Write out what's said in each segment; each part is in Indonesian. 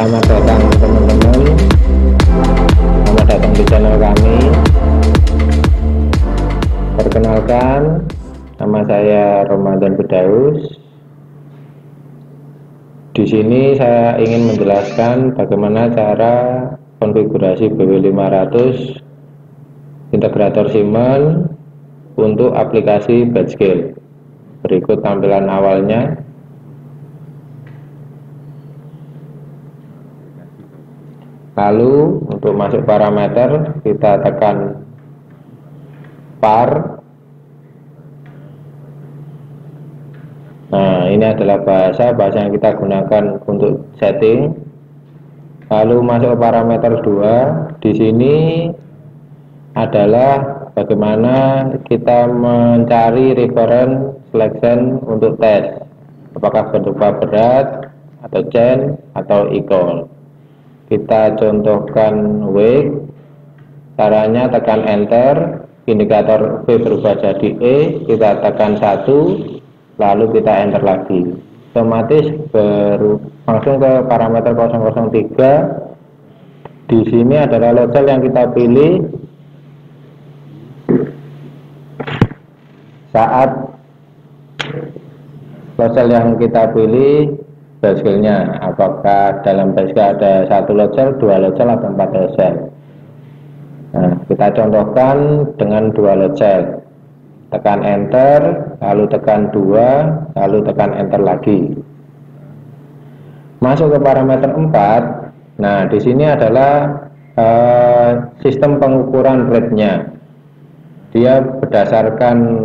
Selamat datang teman-teman, selamat datang di channel kami. Perkenalkan, nama saya Ramadan Firdaus. Di sini saya ingin menjelaskan bagaimana cara konfigurasi BW500 integrator Siemens untuk aplikasi batch scale. Berikut tampilan awalnya. Lalu untuk masuk parameter kita tekan par. Nah, ini adalah bahasa yang kita gunakan untuk setting. Lalu masuk parameter 2. Di sini adalah bagaimana kita mencari reference selection untuk tes, apakah berupa berat atau chain atau equal. Kita contohkan weight. Caranya tekan enter, indikator V berubah jadi E, kita tekan 1, lalu kita enter lagi. Otomatis langsung ke parameter 003. Di sini adalah load cell yang kita pilih saat load cell yang kita pilih batch scale-nya, apakah dalam batch scale ada 1 load cell, 2 load cell, atau 4 load cell. Nah, kita contohkan dengan 2 load cell. Tekan enter, lalu tekan 2, lalu tekan enter lagi. Masuk ke parameter 4. Nah, di sini adalah sistem pengukuran rate-nya. Dia berdasarkan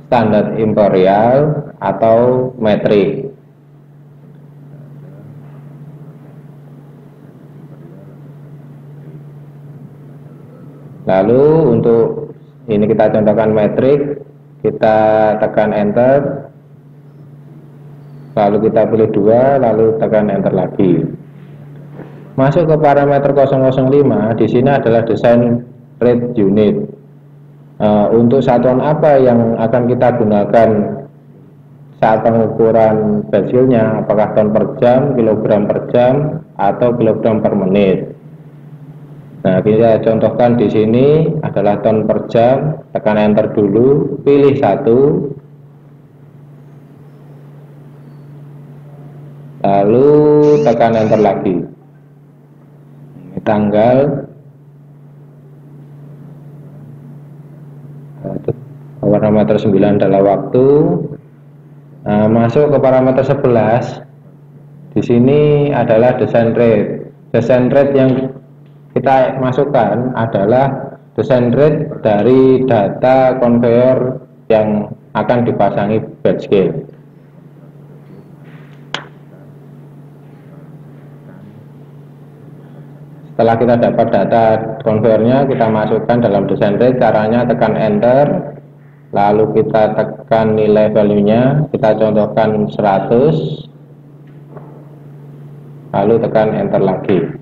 standar imperial atau metrik. Lalu untuk ini kita contohkan metrik, kita tekan enter, lalu kita pilih 2, lalu tekan enter lagi. Masuk ke parameter 005. Di sini adalah design rate unit. Untuk satuan apa yang akan kita gunakan saat pengukuran batch scale-nya, apakah ton per jam, kilogram per jam, atau kilogram per menit. Nah, kita contohkan di sini adalah ton per jam. Tekan enter dulu, pilih 1, lalu tekan enter lagi. Ini tanggal, parameter 9 adalah waktu. Nah, masuk ke parameter 11. Di sini adalah design rate. Design rate yang kita masukkan adalah design rate dari data conveyor yang akan dipasangi batch scale. Setelah kita dapat data conveyornya, kita masukkan dalam design rate. Caranya tekan enter, lalu kita tekan nilai value-nya, kita contohkan 100, lalu tekan enter lagi.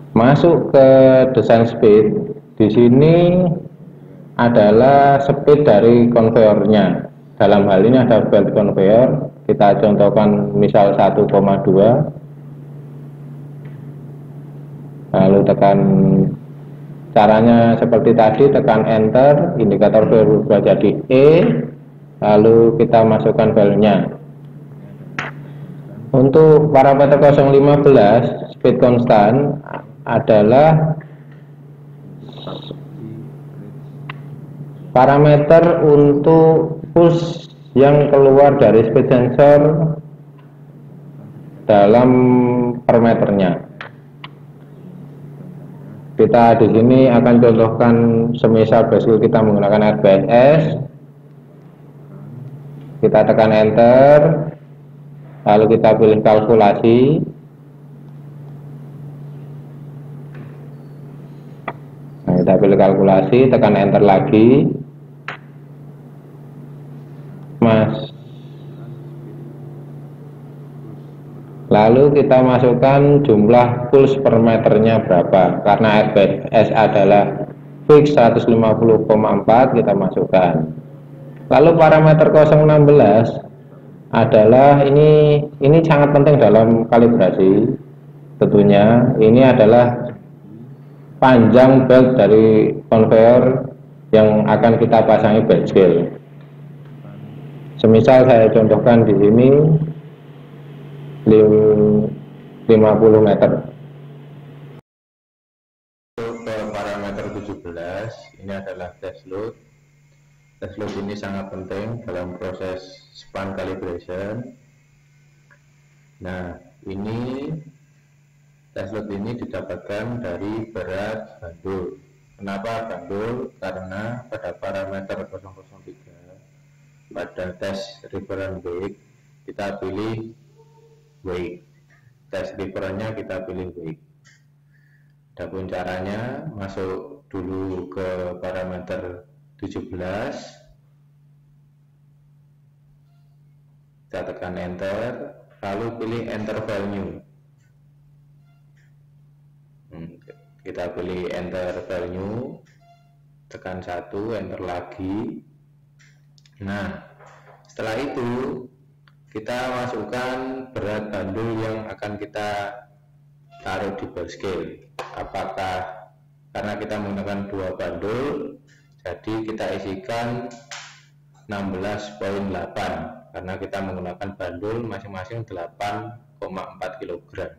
Masuk ke design speed. Di sini adalah speed dari konveyornya. Dalam hal ini ada belt conveyor. Kita contohkan misal 1,2. Lalu tekan, caranya seperti tadi, tekan enter, indikator berubah jadi E, lalu kita masukkan value-nya. Untuk parameter 015 speed constant adalah parameter untuk pulse yang keluar dari speed sensor dalam per meternya. Kita di sini akan contohkan semisal batch scale kita menggunakan RBS. Kita tekan enter, lalu kita pilih kalkulasi. Nah, kita pilih kalkulasi, tekan enter lagi. Lalu kita masukkan jumlah pulse per meternya berapa. Karena RBS adalah fix 150,4, kita masukkan. Lalu parameter 016 adalah ini sangat penting dalam kalibrasi. Tentunya ini adalah panjang belt dari conveyor yang akan kita pasangi belt scale. Semisal saya contohkan di sini 50 meter. Ke parameter 17, ini adalah test load. Test load ini sangat penting dalam proses span calibration. Nah, ini test load ini didapatkan dari berat bandul. Kenapa bandul? Karena pada parameter 003 pada tes reference weight kita pilih weight, tes referennya kita pilih weight. Adapun caranya, masuk dulu ke parameter 17, kita tekan enter, lalu pilih enter value. Kita pilih enter value, tekan 1, enter lagi. Nah, setelah itu kita masukkan berat bandul yang akan kita taruh di belt scale. Apakah karena kita menggunakan 2 bandul, jadi kita isikan 16,8 karena kita menggunakan bandul masing-masing 8,4 kg.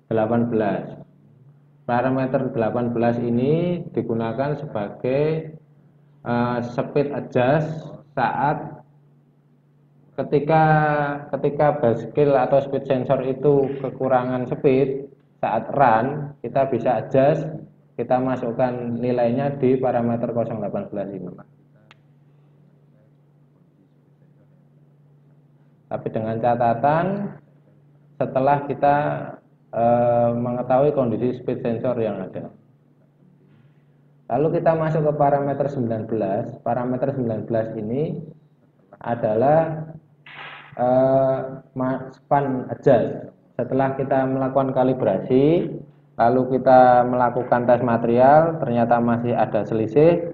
18. Parameter 18 ini digunakan sebagai speed adjust saat ketika belt scale atau speed sensor itu kekurangan speed saat run, kita bisa adjust, kita masukkan nilainya di parameter 018 ini. Tapi dengan catatan setelah kita mengetahui kondisi speed sensor yang ada. Lalu kita masuk ke parameter 19. Parameter 19 ini adalah span adjust. Setelah kita melakukan kalibrasi, lalu kita melakukan tes material, ternyata masih ada selisih,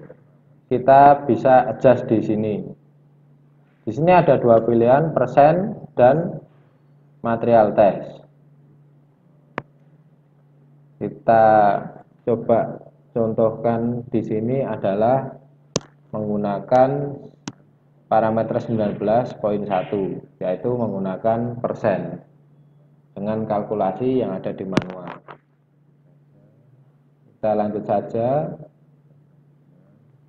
kita bisa adjust di sini. Di sini ada 2 pilihan, persen dan material test. Kita coba contohkan di sini adalah menggunakan parameter 19.1, yaitu menggunakan persen dengan kalkulasi yang ada di manual. Kita lanjut saja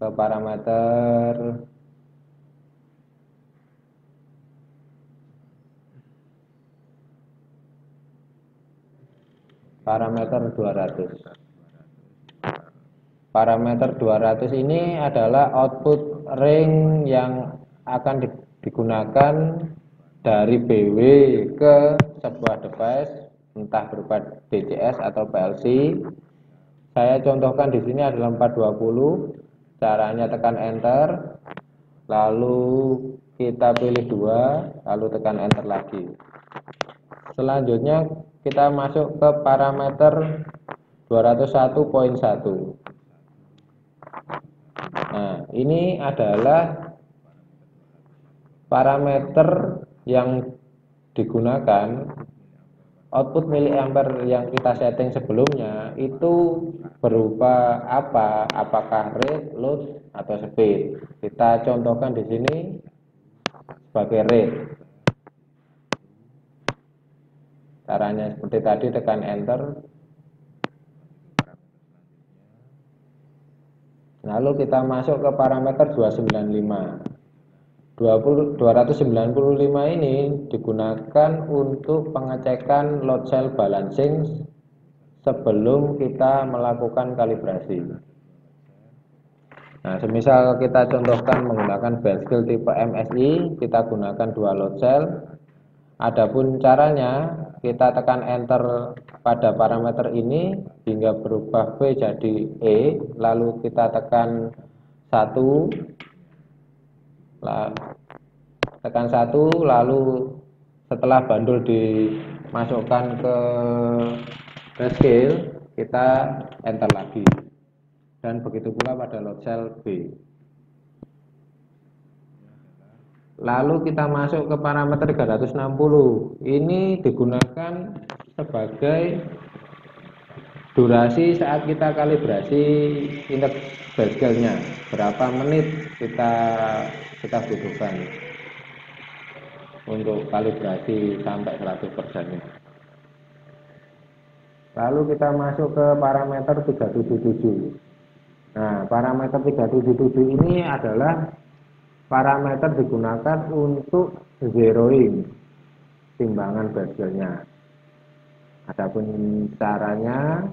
ke parameter parameter 200. Parameter 200 ini adalah output ring yang akan digunakan dari BW ke sebuah device, entah berupa DCS atau PLC. Saya contohkan di sini adalah 420. Caranya tekan enter, lalu kita pilih 2, lalu tekan enter lagi. Selanjutnya kita masuk ke parameter 201.1. Nah, ini adalah parameter yang digunakan. Output miliampere yang kita setting sebelumnya itu berupa apa? Apakah rate, load, atau speed? Kita contohkan di sini sebagai rate. Caranya seperti tadi, tekan enter. Lalu kita masuk ke parameter 295. 295 ini digunakan untuk pengecekan load cell balancing sebelum kita melakukan kalibrasi. Nah, semisal kita contohkan menggunakan belt scale tipe MSI, kita gunakan 2 load cell. Adapun caranya, kita tekan enter pada parameter ini hingga berubah V jadi E, lalu kita tekan 1, lalu setelah bandul dimasukkan ke scale, kita enter lagi, dan begitu pula pada load cell B. Lalu kita masuk ke parameter 360. Ini digunakan sebagai durasi saat kita kalibrasi indeks bezelnya. Berapa menit kita butuhkan untuk kalibrasi sampai 100%-nya. Lalu kita masuk ke parameter 377. Nah, parameter 377 ini adalah parameter digunakan untuk zeroing timbangan bezelnya. Adapun caranya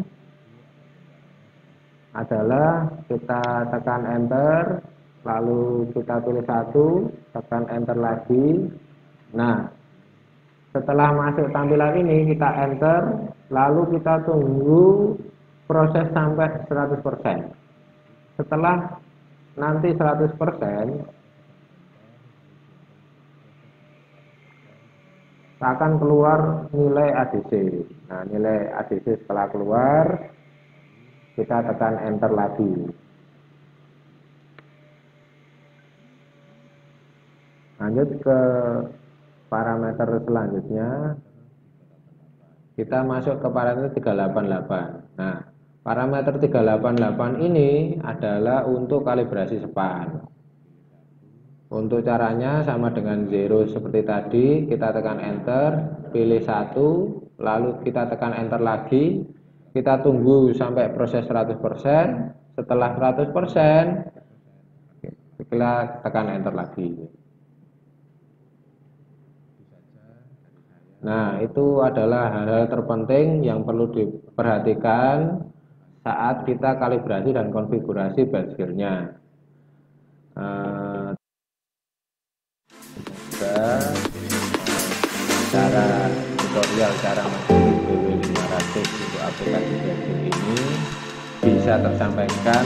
adalah kita tekan enter, lalu kita pilih 1, tekan enter lagi. Nah, setelah masuk tampilan ini kita enter, lalu kita tunggu proses sampai 100%. Setelah nanti 100%, akan keluar nilai ADC. Nah, nilai ADC setelah keluar, kita tekan enter lagi. Lanjut ke parameter selanjutnya, kita masuk ke parameter 388. Nah, parameter 388 ini adalah untuk kalibrasi span. Untuk caranya sama dengan zero seperti tadi, kita tekan enter, pilih 1, lalu kita tekan enter lagi, kita tunggu sampai proses 100%, setelah 100%, kita tekan enter lagi. Nah, itu adalah hal-hal terpenting yang perlu diperhatikan saat kita kalibrasi dan konfigurasi bezelnya. Cara tutorial cara mengatur BW500 untuk aplikasi bezel ini bisa tersampaikan.